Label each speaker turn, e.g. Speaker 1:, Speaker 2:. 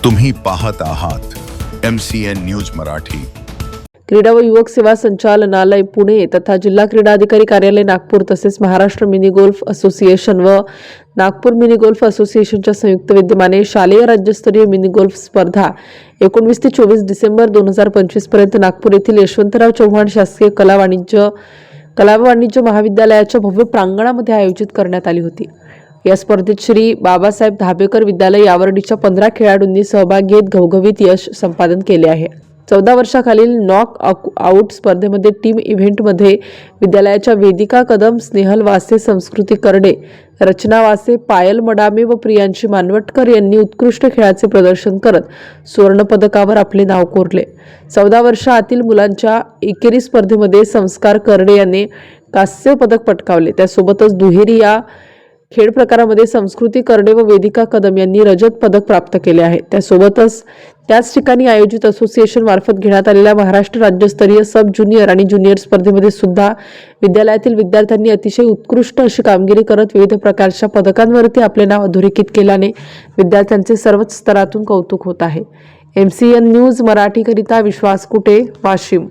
Speaker 1: तुम्ही पाहत आहात MCN न्यूज मराठी।
Speaker 2: क्रीडा व युवक सेवा संचालनालय पुणे तथा जिल्हा क्रीडा अधिकारी कार्यालय नागपूर तसेच महाराष्ट्र मिनी गोल्फ असोसिएशन व नागपूर मिनी गोल्फ असोसिएशनच्या संयुक्त विद्यमाने शालेय राज्यस्तरीय मिनी गोल्फ स्पर्धा 19 ते 24 डिसेंबर 2025 पर्यंत नागपूर येथील यशवंतराव चव्हाण शासकीय कला व वाणिज्य महाविद्यालयाच्या भव्य प्रांगणामध्ये आयोजित करण्यात आली होती। या स्पर्धेत श्री बाबासाहेब धाबेकर विद्यालय यावर्डीच्या 15 खेळाडूंनी सहभाग घेत घवघवीत यश संपादन केले आहे। 14 वर्षाखालील नॉक आउट स्पर्धेमध्ये टीम इव्हेंटमध्ये विद्यालयाच्या वेदिका कदम, स्नेहल वासे, संस्कृती करडे, रचना वासे, पायल मडामे व प्रियांशी मानवटकर यांनी उत्कृष्ट खेळाचे प्रदर्शन करत सुवर्ण पदकावर आपले नाव कोरले। 14 वर्षाआतील मुलांच्या एकेरी स्पर्धेमध्ये संस्कार करडे यांनी कांस्य पदक पटकावले। त्यासोबतच दुहेरी या खेळ प्रकारामध्ये संस्कृती करडे व वेदिका कदम यांनी रजत पदक प्राप्त केले आहे। त्यासोबतच त्याच ठिकाणी आयोजित असोसिएशन मार्फत घेण्यात आलेल्या महाराष्ट्र राज्यस्तरीय सब ज्युनियर आणि ज्युनियर स्पर्धेमध्ये सुद्धा विद्यालयातील विद्यार्थ्यांनी अतिशय उत्कृष्ट अशी कामगिरी करत विविध प्रकारच्या पदकांवरती आपले नाव अधोरेखित केल्याने विद्यार्थ्यांचे सर्वच स्तरातून कौतुक होत आहे। MCN न्यूज मराठी करिता विश्वास कुटे, वाशिम।